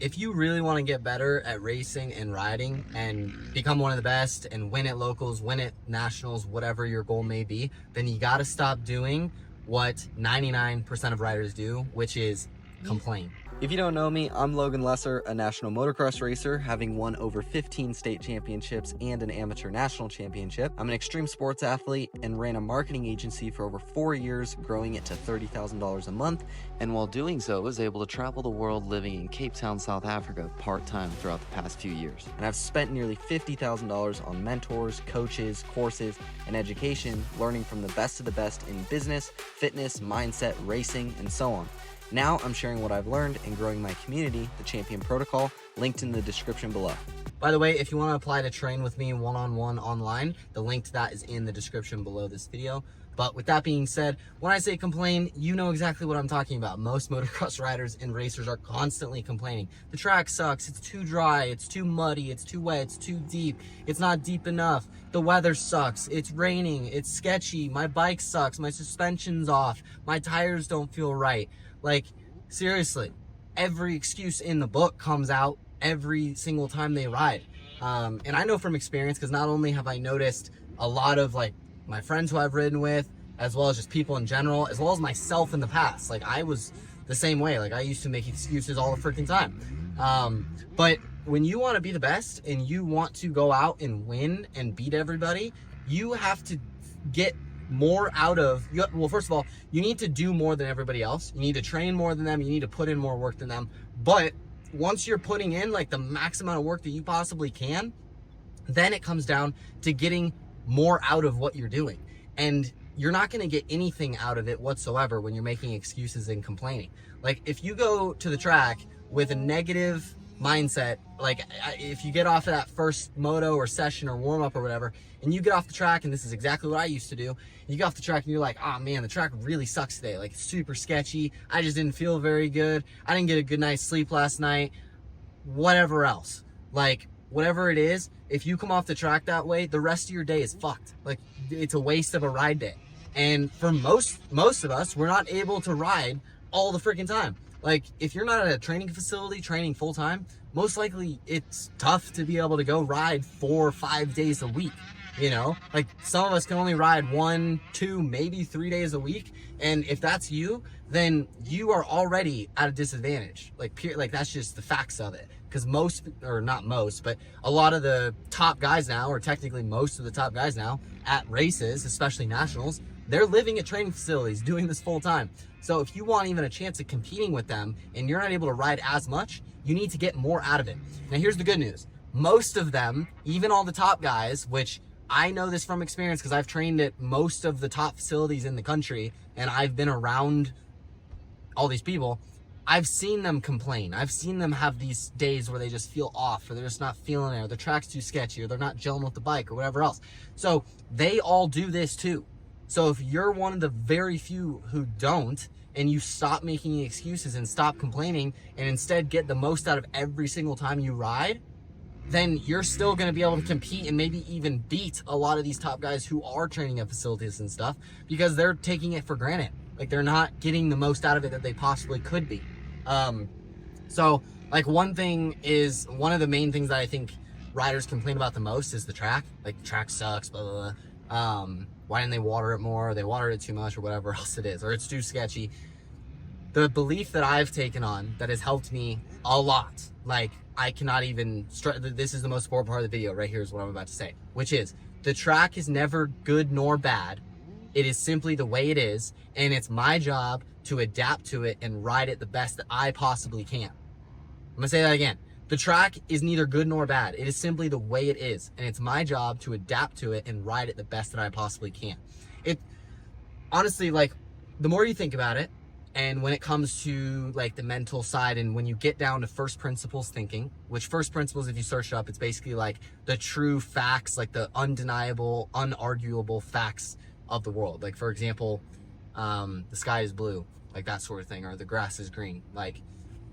if you really want to get better at racing and riding and become one of the best and win at locals, win at nationals, whatever your goal may be, then you got to stop doing what 99% of riders do, which is complain. If you don't know me, I'm Logan Lesser, a national motocross racer, having won over 15 state championships and an amateur national championship. I'm an extreme sports athlete and ran a marketing agency for over 4 years, growing it to $30,000 a month. And while doing so, was able to travel the world living in Cape Town, South Africa, part-time throughout the past few years. And I've spent nearly $50,000 on mentors, coaches, courses, and education, learning from the best of the best in business, fitness, mindset, racing, and so on. Now I'm sharing what I've learned and growing my community, the Champion Protocol, linked in the description below. By the way, if you want to apply to train with me one-on-one online, the link to that is in the description below this video. But with that being said, when I say complain, you know exactly what I'm talking about. Most motocross riders and racers are constantly complaining. The track sucks, it's too dry, it's too muddy, it's too wet, it's too deep, it's not deep enough, the weather sucks, it's raining, it's sketchy, my bike sucks, my suspension's off, my tires don't feel right. Like, seriously, every excuse in the book comes out every single time they ride. And I know from experience, because not only have I noticed a lot of like my friends who I've ridden with, as well as just people in general, as well as myself in the past. Like, I was the same way. Like, I used to make excuses all the freaking time. But when you want to be the best and you want to go out and win and beat everybody, you have to get more out of, well, first of all, you need to do more than everybody else. You need to train more than them. You need to put in more work than them. But once you're putting in like the max amount of work that you possibly can, then it comes down to getting more out of what you're doing. And you're not going to get anything out of it whatsoever when you're making excuses and complaining. Like, if you go to the track with a negative mindset, like if you get off of that first moto or session or warm up or whatever, and you get off the track, and this is exactly what I used to do, you get off the track and you're like, oh man, the track really sucks today. Like, it's super sketchy. I just didn't feel very good. I didn't get a good night's sleep last night. Whatever else. Like, whatever it is, if you come off the track that way, the rest of your day is fucked. Like, it's a waste of a ride day. And for most of us, we're not able to ride all the freaking time. Like, if you're not at a training facility training full time, most likely it's tough to be able to go ride 4 or 5 days a week. You know, like, some of us can only ride 1, 2, maybe 3 days a week. And if that's you, then you are already at a disadvantage. Like, that's just the facts of it. Because most, or not most, but a lot of the top guys now, or technically most of the top guys now at races, especially nationals, they're living at training facilities doing this full time. So if you want even a chance of competing with them and you're not able to ride as much, you need to get more out of it. Now, here's the good news. Most of them, even all the top guys, which I know this from experience because I've trained at most of the top facilities in the country and I've been around all these people, I've seen them complain. I've seen them have these days where they just feel off, or they're just not feeling it, or the track's too sketchy, or they're not gelling with the bike, or whatever else. So they all do this too. So if you're one of the very few who don't, and you stop making excuses and stop complaining, and instead get the most out of every single time you ride, then you're still going to be able to compete and maybe even beat a lot of these top guys who are training at facilities and stuff, because they're taking it for granted. Like, they're not getting the most out of it that they possibly could be. So like, one of the main things that I think riders complain about the most is the track. Like, the track sucks, blah, blah, blah. Why didn't they water it more? Or they watered it too much, or whatever else it is, or it's too sketchy. The belief that I've taken on that has helped me a lot, like, I cannot even this is the most important part of the video right here is what I'm about to say, which is the track is never good nor bad. It is simply the way it is, and it's my job to adapt to it and ride it the best that I possibly can. I'm gonna say that again. The track is neither good nor bad. It is simply the way it is, and it's my job to adapt to it and ride it the best that I possibly can. It honestly, like, the more you think about it, and when it comes to like the mental side, and when you get down to first principles thinking, which first principles, if you search it up, it's basically like the true facts, like the undeniable, unarguable facts of the world. Like, for example, the sky is blue, like that sort of thing, or the grass is green. Like,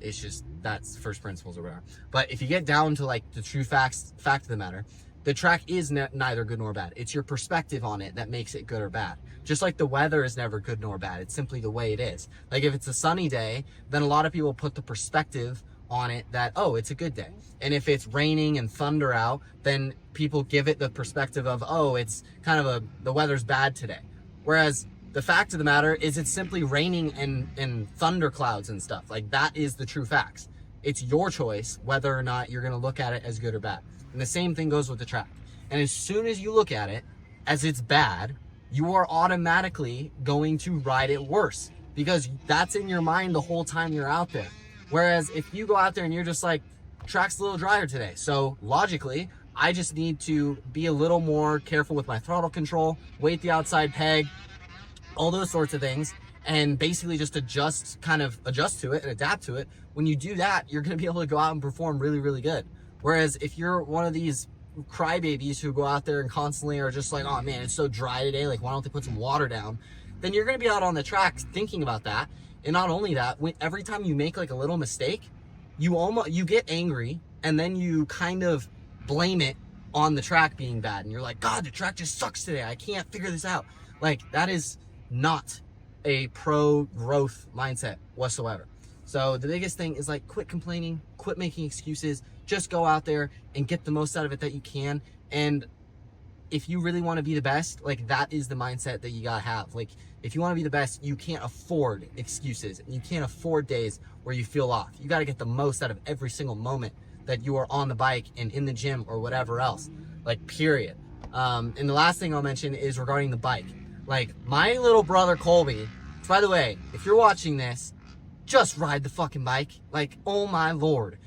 it's just, that's first principles or whatever. But if you get down to like the true fact of the matter, the track is neither good nor bad. It's your perspective on it that makes it good or bad. Just like the weather is never good nor bad. It's simply the way it is. Like, if it's a sunny day, then a lot of people put the perspective on it that, oh, it's a good day. And if it's raining and thunder out, then people give it the perspective of, oh, it's kind of the weather's bad today. Whereas the fact of the matter is it's simply raining and thunder clouds and stuff. Like, that is the true facts. It's your choice whether or not you're going to look at it as good or bad. And the same thing goes with the track. And as soon as you look at it as it's bad, you are automatically going to ride it worse, because that's in your mind the whole time you're out there. Whereas if you go out there and you're just like, track's a little drier today, so logically I just need to be a little more careful with my throttle control, weight the outside peg, all those sorts of things, and basically just adjust to it and adapt to it. When you do that, you're going to be able to go out and perform really, really good. Whereas if you're one of these crybabies who go out there and constantly are just like, oh man, it's so dry today, like why don't they put some water down, then you're going to be out on the track thinking about that. And not only that, every time you make like a little mistake, you get angry, and then you kind of blame it on the track being bad, and you're like, God, the track just sucks today, I can't figure this out. Like, that is not a pro growth mindset whatsoever. So the biggest thing is like, quit complaining, quit making excuses, just go out there and get the most out of it that you can. And if you really want to be the best, like, that is the mindset that you gotta have. Like, if you want to be the best, you can't afford excuses, and you can't afford days where you feel off. You got to get the most out of every single moment that you are on the bike and in the gym or whatever else, like, period. And the last thing I'll mention is regarding the bike. Like, my little brother Colby, by the way, if you're watching this, just ride the fucking bike. Like, oh my Lord.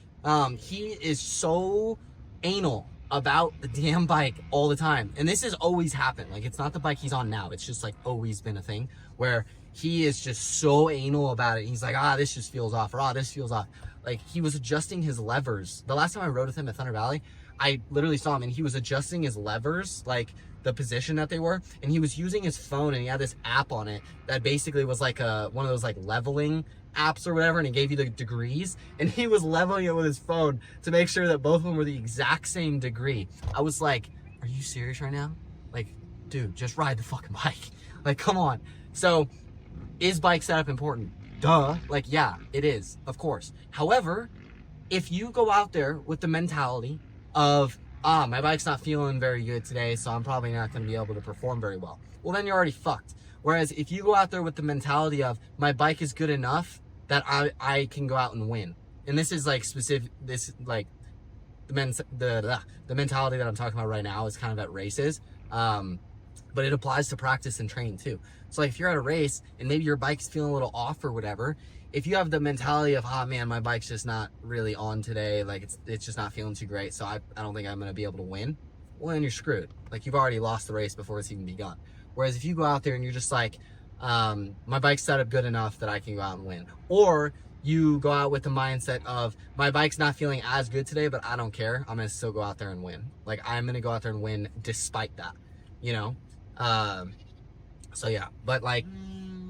He is so anal about the damn bike all the time. And this has always happened. Like, it's not the bike he's on now. It's just like always been a thing where he is just so anal about it. He's like, this just feels off, or this feels off. Like, he was adjusting his levers. The last time I rode with him at Thunder Valley, I literally saw him and he was adjusting his levers, like the position that they were, and he was using his phone, and he had this app on it that basically was like one of those like leveling apps or whatever, and it gave you the degrees, and he was leveling it with his phone to make sure that both of them were the exact same degree. I was like, are you serious right now? Like, dude, just ride the fucking bike. Like, come on. So, is bike setup important? Duh. Like, yeah, it is, of course. However, if you go out there with the mentality of, my bike's not feeling very good today, so I'm probably not going to be able to perform very well, well, then you're already fucked. Whereas if you go out there with the mentality of, my bike is good enough that I can go out and win. And this is like specific, this like the mentality that I'm talking about right now is kind of at races. But it applies to practice and training too. So like, if you're at a race and maybe your bike's feeling a little off or whatever, if you have the mentality of, man, my bike's just not really on today, like it's just not feeling too great, so I don't think I'm going to be able to win, well, then you're screwed. Like, you've already lost the race before it's even begun. Whereas if you go out there and you're just like, my bike's set up good enough that I can go out and win. Or you go out with the mindset of, my bike's not feeling as good today, but I don't care, I'm going to still go out there and win. Like, I'm going to go out there and win despite that, you know? So yeah, but like,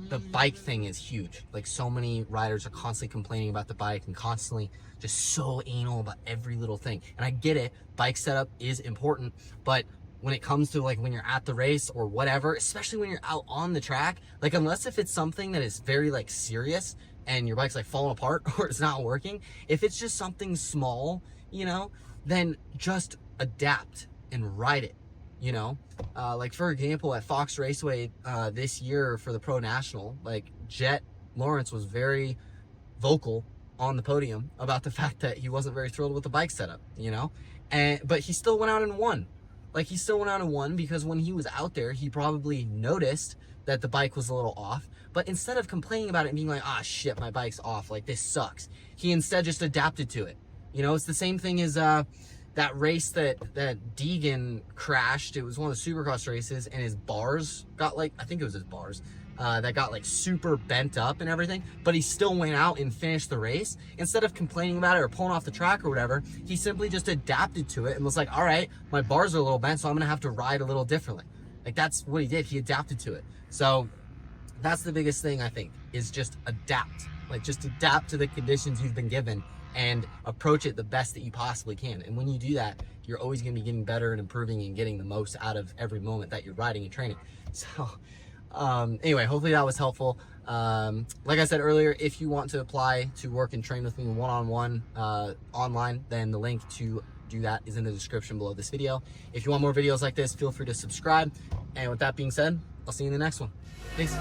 the bike thing is huge. Like, so many riders are constantly complaining about the bike and constantly just so anal about every little thing. And I get it, bike setup is important, but when it comes to like when you're at the race or whatever, especially when you're out on the track, like, unless if it's something that is very like serious and your bike's like falling apart or it's not working, if it's just something small, you know, then just adapt and ride it, you know? Like, for example, at Fox Raceway this year for the Pro National, like, Jet Lawrence was very vocal on the podium about the fact that he wasn't very thrilled with the bike setup, you know? But he still went out and won. Like, he still went out and won because when he was out there, he probably noticed that the bike was a little off. But instead of complaining about it and being like, shit, my bike's off, like, this sucks, he instead just adapted to it. You know, it's the same thing as that race that Deegan crashed. It was one of the Supercross races, and his bars got like, I think it was his bars, that got like super bent up and everything, but he still went out and finished the race. Instead of complaining about it or pulling off the track or whatever, he simply just adapted to it and was like, all right, my bars are a little bent, so I'm gonna have to ride a little differently. Like, that's what he did. He adapted to it. So that's the biggest thing, I think, is just adapt. Like, just adapt to the conditions you've been given and approach it the best that you possibly can. And when you do that, you're always going to be getting better and improving and getting the most out of every moment that you're riding and training. So Anyway, hopefully that was helpful. Like I said earlier, if you want to apply to work and train with me one-on-one online, then the link to do that is in the description below this video. If you want more videos like this, feel free to subscribe. And with that being said, I'll see you in the next one. Peace.